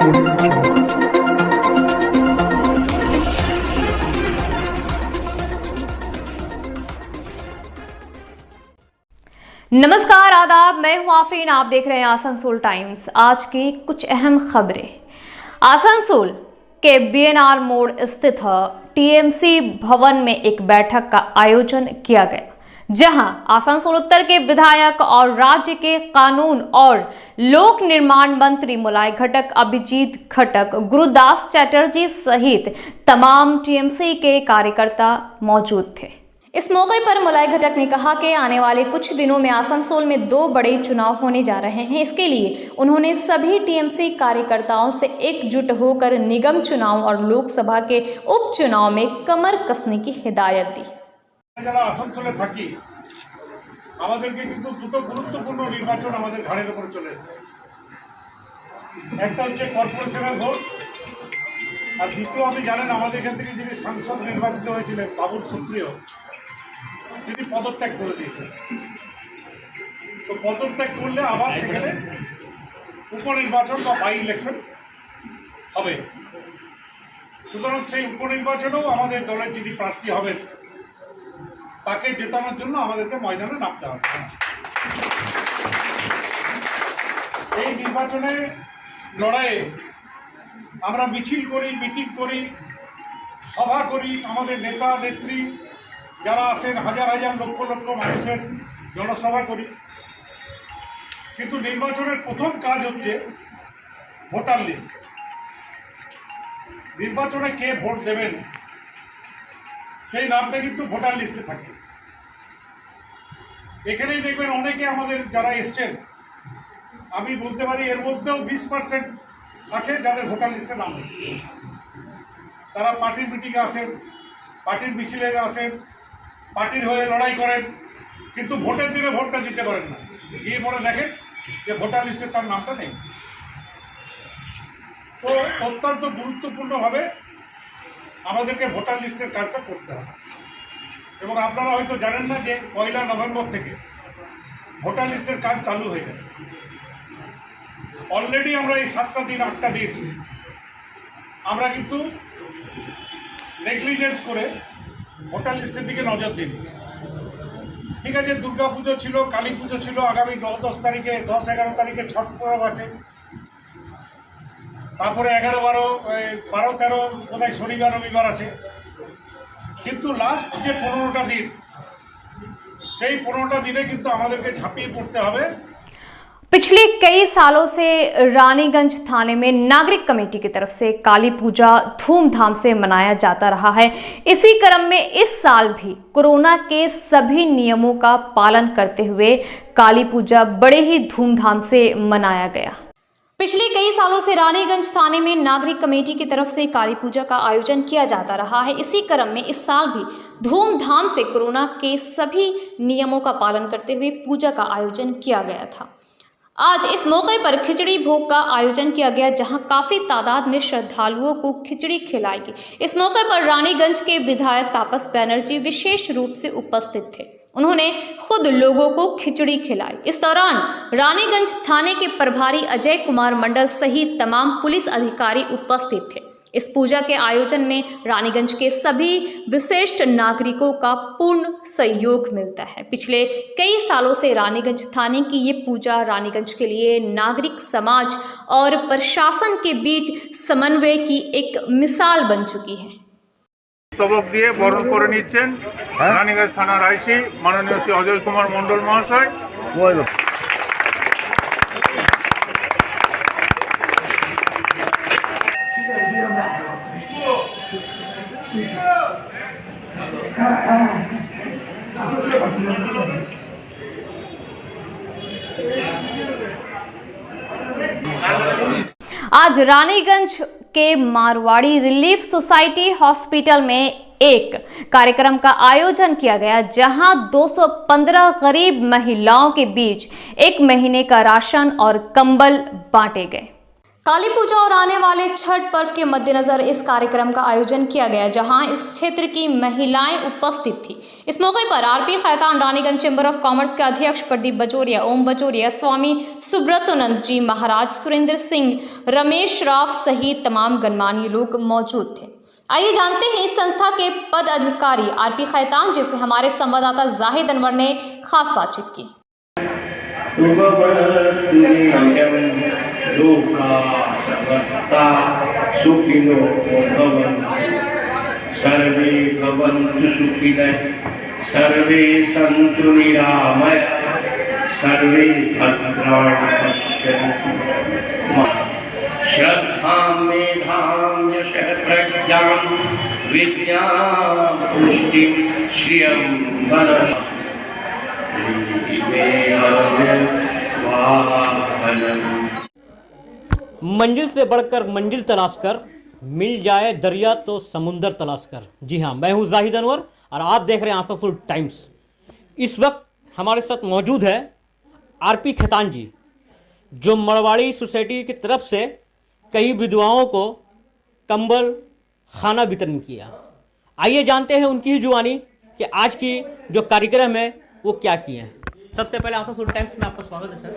Audio channel. नमस्कार, आदाब। मैं हूं आफरीन, आप देख रहे हैं आसनसोल टाइम्स। आज की कुछ अहम खबरें। आसनसोल के बीएनआर मोड़ स्थित टीएमसी भवन में एक बैठक का आयोजन किया गया, जहां आसनसोल उत्तर के विधायक और राज्य के कानून और लोक निर्माण मंत्री मुलाय घटक, अभिजीत घटक, गुरुदास चैटर्जी सहित तमाम टीएमसी के कार्यकर्ता मौजूद थे। इस मौके पर मुलाय घटक ने कहा कि आने वाले कुछ दिनों में आसनसोल में 2 बड़े चुनाव होने जा रहे हैं। इसके लिए उन्होंने सभी टीएमसी कार्यकर्ताओं से एकजुट होकर निगम चुनाव और लोकसभा के उपचुनाव में कमर कसने की हिदायत दी। যারা আসানসোলে থাকি আমাদেরকে কিন্তু দুটো গুরুত্বপূর্ণ নির্বাচন আমাদের ঘাড়ের উপর চলে এসেছে। একটা হচ্ছে কর্পোরেশনের ভোট, আর দ্বিতীয় আপনি জানেন আমাদের এখান থেকে যিনি সাংসদ নির্বাচিত হয়েছিলেন বাবুল সুপ্রিয়, তিনি পদত্যাগ করে দিয়েছেন। তো পদত্যাগ করলে আবার সেখানে উপনির্বাচন বা বাই ইলেকশন হবে। সুতরাং সেই উপনির্বাচনেও আমাদের দলের যিনি প্রার্থী হবেন তাকে জেতানোর জন্য আমাদেরকে ময়দানে নামতে হবে। এই নির্বাচনে লড়াইয়ে আমরা মিছিল করি, মিটিং করি, সভা করি, আমাদের নেতা নেত্রী যারা আছেন হাজার হাজার লক্ষ লক্ষ মানুষের জনসভা করি, কিন্তু নির্বাচনের প্রথম কাজ হচ্ছে ভোটার লিস্ট। নির্বাচনে কে ভোট দেবেন সেই নামটা কিন্তু ভোটার লিস্টে থাকে। এখানেই দেখবেন অনেকে আমাদের যারা এসছেন, আমি বলতে পারি এর মধ্যেও 20% আছে যাদের ভোটার লিস্টে নাম নেই। তারা পার্টির মিটিংয়ে আসেন, পার্টির মিছিলে আসেন, পার্টির হয়ে লড়াই করেন, কিন্তু ভোটের দিনে ভোটটা দিতে পারেন না। গিয়ে পরে দেখেন যে ভোটার লিস্টে তার নামটা নেই। তো অত্যন্ত গুরুত্বপূর্ণভাবে আমাদেরকে ভোটার লিস্টের কাজটা করতে হবে। এবং আপনারা হয়তো জানেন না যে 1 নভেম্বর থেকে ভোটার লিস্টের কাজ চালু হয়ে গেছে। অলরেডি আমরা এই 7টা দিন 8টা দিন আমরা কিন্তু নেগলিজেন্স করে ভোটার লিস্টের দিকে নজর দিন। ঠিক আছে, দুর্গা পুজো ছিল, কালী পুজো ছিল, আগামী 10 তারিখে 10-11 তারিখে ছট পরব আছে, তারপরে 11-12-13 বোধহয় শনিবার রবিবার আছে। কিন্তু লাস্ট যে 15টা দিন, সেই 15টা দিনে কিন্তু আমাদেরকে ঝাঁপিয়ে পড়তে হবে। पिछले कई सालों से रानीगंज थाने में नागरिक कमेटी की तरफ से काली पूजा धूमधाम से मनाया जाता रहा है। इसी क्रम में इस साल भी कोरोना के सभी नियमों का पालन करते हुए काली पूजा बड़े ही धूमधाम से मनाया गया। पिछले कई सालों से रानीगंज थाने में नागरिक कमेटी की तरफ से काली पूजा का आयोजन किया जाता रहा है। इसी क्रम में इस साल भी धूमधाम से कोरोना के सभी नियमों का पालन करते हुए पूजा का आयोजन किया गया था। आज इस मौके पर खिचड़ी भोग का आयोजन किया गया, जहां काफ़ी तादाद में श्रद्धालुओं को खिचड़ी खिलाई गई। इस मौके पर रानीगंज के विधायक तापस बनर्जी विशेष रूप से उपस्थित थे। उन्होंने खुद लोगों को खिचड़ी खिलाई। इस दौरान रानीगंज थाने के प्रभारी अजय कुमार मंडल सहित तमाम पुलिस अधिकारी उपस्थित थे। इस पूजा के आयोजन में रानीगंज के सभी विशिष्ट नागरिकों का पूर्ण सहयोग मिलता है। पिछले कई सालों से रानीगंज थाने की ये पूजा रानीगंज के लिए नागरिक समाज और प्रशासन के बीच समन्वय की एक मिसाल बन चुकी है। তবক দিয়ে বরণ করে নিচ্ছেন রানীগঞ্জ থানার আইসি মাননীয় শ্রী অজয় কুমার মণ্ডল মহাশয়। आज रानीगंज के मारवाड़ी रिलीफ सोसाइटी हॉस्पिटल में एक कार्यक्रम का आयोजन किया गया, जहां 215 गरीब महिलाओं के बीच 1 महीने का राशन और कंबल बांटे गए। काली पूजा और आने वाले छठ पर्व के मद्देनजर इस कार्यक्रम का आयोजन किया गया, जहां इस क्षेत्र की महिलाएं उपस्थित थी। इस मौके पर RP Khaitan, Raniganj chamber of commerce के अध्यक्ष प्रदीप बजोरिया, ओम बजोरिया, स्वामी सुब्रतोनंद जी महाराज, सुरेंद्र सिंह, रमेश राव सहित तमाम गणमान्य लोग मौजूद थे। आइए जानते हैं इस संस्था के पद अधिकारी आरपी खैतान, जिससे हमारे संवाददाता जाहिद अनवर ने खास बातचीत की। लोका समस्ता सुखिनो भवन्तु, सर्वे भवन्तु सुखिनः, सर्वे सन्तु निरामयाः, सर्वे भद्राणि पश्यन्तु मा श्रद्धां मेधां यशः प्रज्ञां विद्यां पुष्टिं श्रियं वरदां मंजिल से बढ़कर मंजिल तलाश कर, मिल जाए दरिया तो समुंदर तलाश कर। जी हाँ, मैं हूँ जाहिद अनवर और आप देख रहे हैं आशाफुल टाइम्स। इस वक्त हमारे साथ मौजूद है आरपी खैतान जी, जो मरवाड़ी सोसाइटी की तरफ से कई विधवाओं को कंबल, खाना वितरण किया। आइए जानते हैं उनकी ही जुबानी कि आज की जो कार्यक्रम है वो क्या किए हैं। सबसे पहले आशाफुल टाइम्स में आपका स्वागत है सर।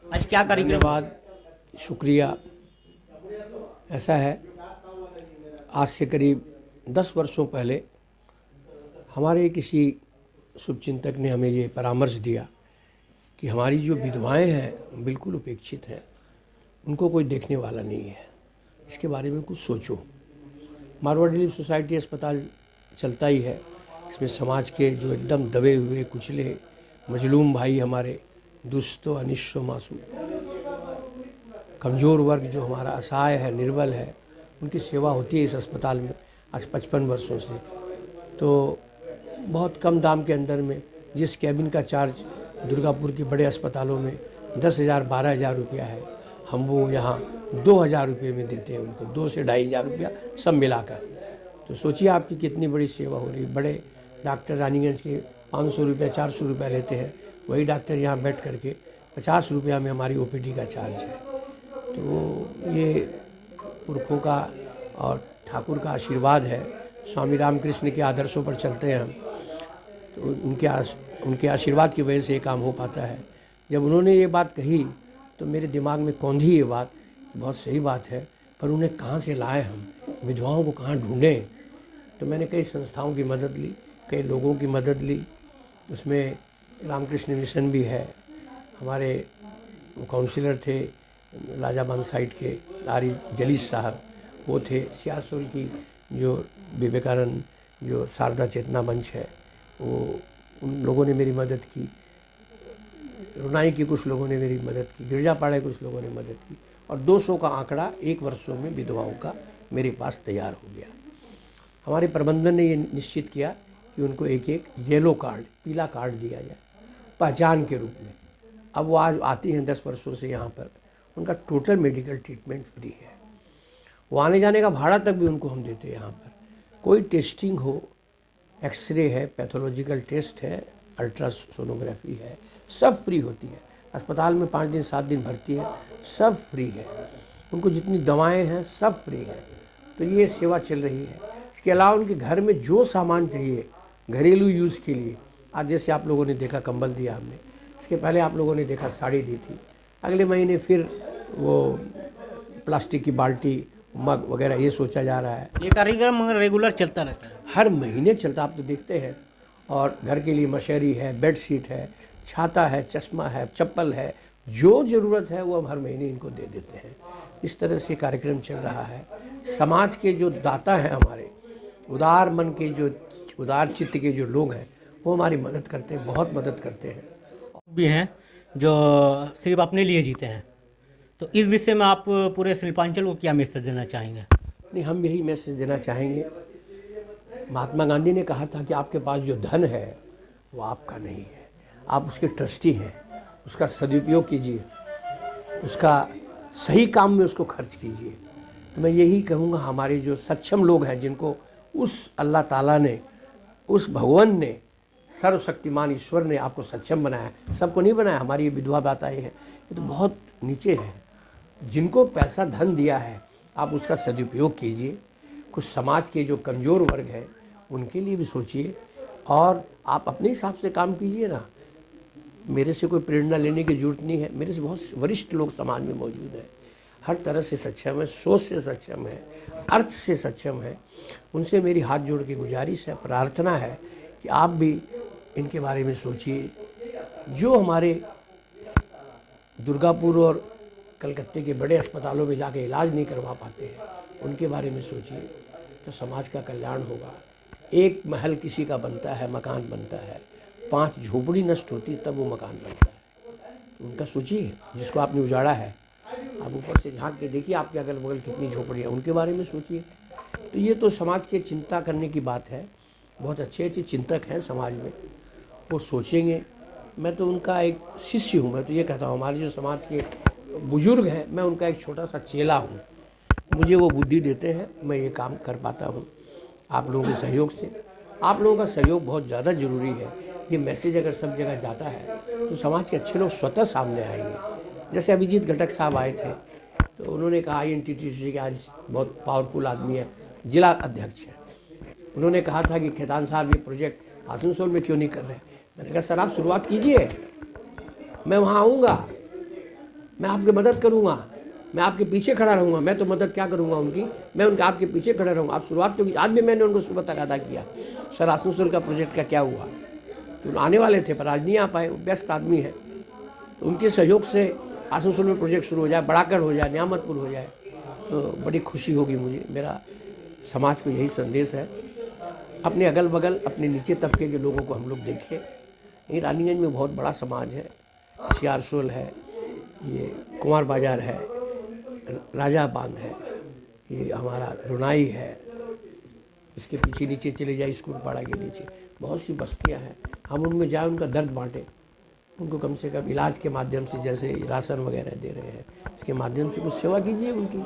आज क्या कार्यक्रम? धन्यवाद, शुक्रिया। ऐसा है, आज से करीब 10 वर्षों पहले हमारे किसी शुभचिंतक ने हमें ये परामर्श दिया कि हमारी जो विधवाएं हैं बिल्कुल उपेक्षित हैं, उनको कोई देखने वाला नहीं है, इसके बारे में कुछ सोचो। मारवाड़ी रिलीफ सोसाइटी अस्पताल चलता ही है, इसमें समाज के जो एकदम दबे हुए, कुचले, मजलूम भाई, हमारे दुष्टों, अनिष्टों, मासूम, कमज़ोर वर्ग जो हमारा असहाय है, निर्बल है, उनकी सेवा होती है इस अस्पताल में आज 55 वर्षों से। तो बहुत कम दाम के अंदर में, जिस कैबिन का चार्ज दुर्गापुर के बड़े अस्पतालों में 10,000 12,000 रुपया है, हम वो यहाँ 2,000 रुपये में देते हैं उनको, 2 से 2,500 रुपया सब मिलाकर। तो सोचिए आपकी कितनी बड़ी सेवा हो रही है। बड़े डॉक्टर रानीगंज के 500 रुपया 400 रुपया लेते हैं, वही डॉक्टर यहाँ बैठ करके 50 रुपया में हमारी ओपीडी का चार्ज है। तो ये पुरखों का और ठाकुर का आशीर्वाद है। स्वामी रामकृष्ण के आदर्शों पर चलते हैं हम, तो उनके आशीर्वाद की वजह से ये काम हो पाता है। जब उन्होंने ये बात कही तो मेरे दिमाग में कौंधी ये बात, बहुत सही बात है, पर उन्हें कहाँ से लाएं हम, विधवाओं को कहाँ ढूंढें। तो मैंने कई संस्थाओं की मदद ली, कई लोगों की मदद ली। उसमें रामकृष्ण मिशन भी है, हमारे काउंसिलर थे लाजाबान साइड के आरी जलीस साहब, वो थे। सियासुल की जो विवेकानंद जो शारदा चेतना मंच है, वो उन लोगों ने मेरी मदद की। रुनाई की कुछ लोगों ने मेरी मदद की, गिरजापाड़ा कुछ लोगों ने मदद की, और 200 का आंकड़ा 1 वर्षों में विधवाओं का मेरे पास तैयार हो गया। हमारे प्रबंधन ने ये निश्चित किया कि उनको एक येलो कार्ड, पीला कार्ड दिया जाए पहचान के रूप में। अब वो आज आती हैं 10 वर्षों से यहाँ पर, उनका टोटल मेडिकल ट्रीटमेंट फ्री है। वो आने जाने का भाड़ा तक भी उनको हम देते हैं। यहाँ पर कोई टेस्टिंग हो, एक्सरे है, पैथोलॉजिकल टेस्ट है, अल्ट्रासोनोग्राफी है, सब फ्री होती है। अस्पताल में 5 दिन 7 दिन भर्ती है, सब फ्री है। उनको जितनी दवाएं हैं सब फ्री है। तो ये सेवा चल रही है। इसके अलावा उनके घर में जो सामान चाहिए घरेलू यूज़ के लिए, आज जैसे आप लोगों ने देखा कंबल दिया हमने, इसके पहले आप लोगों ने देखा साड़ी दी थी, अगले महीने फिर वो प्लास्टिक की बाल्टी, मग वगैरह ये सोचा जा रहा है। ये कार्यक्रम रेगुलर चलता रहता है, हर महीने चलता, आप तो देखते हैं। और घर के लिए मशहरी है, बेडशीट है, छाता है, चश्मा है, चप्पल है, जो ज़रूरत है वो हम हर महीने इनको दे देते हैं। इस तरह से कार्यक्रम चल रहा है। समाज के जो दाता हैं, हमारे उदार मन के, जो उदार चित्त के जो लोग हैं, वो हमारी मदद करते हैं, बहुत मदद करते हैं। भी हैं जो सिर्फ अपने लिए जीते हैं। तो इस विषय में आप पूरे शिल्पांचल को क्या मैसेज देना चाहेंगे? नहीं, हम यही मैसेज देना चाहेंगे। महात्मा गांधी ने कहा था कि आपके पास जो धन है वो आपका नहीं है, आप उसके ट्रस्टी हैं, उसका सदुपयोग कीजिए, उसका सही काम में उसको खर्च कीजिए। तो मैं यही कहूँगा, हमारे जो सक्षम लोग हैं, जिनको उस अल्लाह ताला ने, उस भगवान ने, सर्वशक्तिमान ईश्वर ने आपको सक्षम बनाया, सबको नहीं बनाया। हमारी ये विधवा माताएं हैं, ये तो बहुत नीचे हैं, जिनको पैसा धन दिया है आप उसका सदुपयोग कीजिए। कुछ समाज के जो कमज़ोर वर्ग हैं उनके लिए भी सोचिए और आप अपने हिसाब से काम कीजिए ना। मेरे से कोई प्रेरणा लेने की ज़रूरत नहीं है, मेरे से बहुत वरिष्ठ लोग समाज में मौजूद हैं, हर तरह से सक्षम है, सोच से सक्षम है, अर्थ से सक्षम है। उनसे मेरी हाथ जोड़ के गुजारिश है, प्रार्थना है कि आप भी इनके बारे में सोचिए। जो हमारे दुर्गापुर और कलकत्ते के बड़े अस्पतालों में जाके इलाज नहीं करवा पाते हैं, उनके बारे में सोचिए तो समाज का कल्याण होगा। एक महल किसी का बनता है, मकान बनता है, 5 झोपड़ी नष्ट होती तब वो मकान बनता है। उनका सोचिए, जिसको आपने उजाड़ा है, आप ऊपर से झांक के देखिए आपके अगल बगल कितनी झोपड़ियाँ, उनके बारे में सोचिए। तो ये तो समाज के चिंता करने की बात है। बहुत अच्छे अच्छे चिंतक हैं समाज में, वो सोचेंगे। मैं तो उनका एक शिष्य हूँ। मैं तो ये कहता हूँ हमारे जो समाज के बुजुर्ग हैं, मैं उनका एक छोटा सा चेला हूँ। मुझे वो बुद्धि देते हैं, मैं ये काम कर पाता हूँ आप लोगों के सहयोग से। आप लोगों का सहयोग बहुत ज़्यादा ज़रूरी है। ये मैसेज अगर सब जगह जाता है तो समाज के अच्छे लोग स्वतः सामने आएंगे। जैसे अभिजीत घटक साहब आए थे तो उन्होंने कहा INTTC के आज बहुत पावरफुल आदमी है, जिला अध्यक्ष है। उन्होंने कहा था कि खेतान साहब ये प्रोजेक्ट आसनसोल में क्यों नहीं कर रहे। मैंने कहा सर आप शुरुआत कीजिए, मैं वहाँ आऊँगा, मैं आपकी मदद करूँगा, मैं आपके पीछे खड़ा रहूँगा। मैं तो मदद क्या करूँगा उनकी, मैं उनके आपके पीछे खड़ा रहूँगा। आप शुरुआत तो की। आज भी मैंने उनको सुबह तक अदा किया, सर आसनसोल का प्रोजेक्ट का क्या हुआ। तो आने वाले थे पर आज नहीं आ पाए, वो व्यस्त आदमी है। तो उनके सहयोग से आसनसोल में प्रोजेक्ट शुरू हो जाए, बड़ाकर हो जाए, नियामतपुर हो जाए तो बड़ी खुशी होगी मुझे। मेरा समाज को यही संदेश है, अपने अगल बगल अपने नीचे तबके के लोगों को हम लोग देखें। ये रानीगंज में बहुत बड़ा समाज है, सियारसोल है, ये कुमार बाजार है, राजा बांध है, ये हमारा रुनाई है, इसके पीछे नीचे चले जाए स्कूल पाड़ा के नीचे बहुत सी बस्तियां हैं। हम उनमें जाए, उनका दर्द बांटें, उनको कम से कम इलाज के माध्यम से, जैसे राशन वगैरह दे रहे हैं, इसके माध्यम से कुछ सेवा कीजिए उनकी।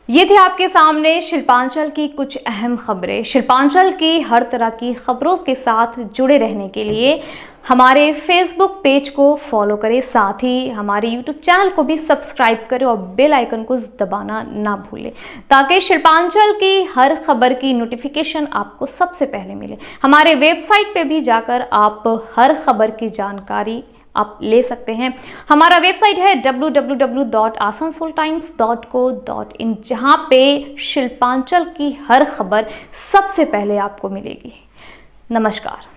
ये थी आपके सामने शिल्पांचल की कुछ अहम खबरें। शिल्पांचल की हर तरह की खबरों के साथ जुड़े रहने के लिए हमारे फेसबुक पेज को फॉलो करें, साथ ही हमारे यूट्यूब चैनल को भी सब्सक्राइब करें और बेल आइकन को दबाना ना भूलें, ताकि शिल्पांचल की हर खबर की नोटिफिकेशन आपको सबसे पहले मिले। हमारे वेबसाइट पे भी जाकर आप हर खबर की जानकारी आप ले सकते हैं। हमारा वेबसाइट है www.asansoltimes.co.in, जहां पे शिल्पांचल की हर खबर सबसे पहले आपको मिलेगी। नमस्कार।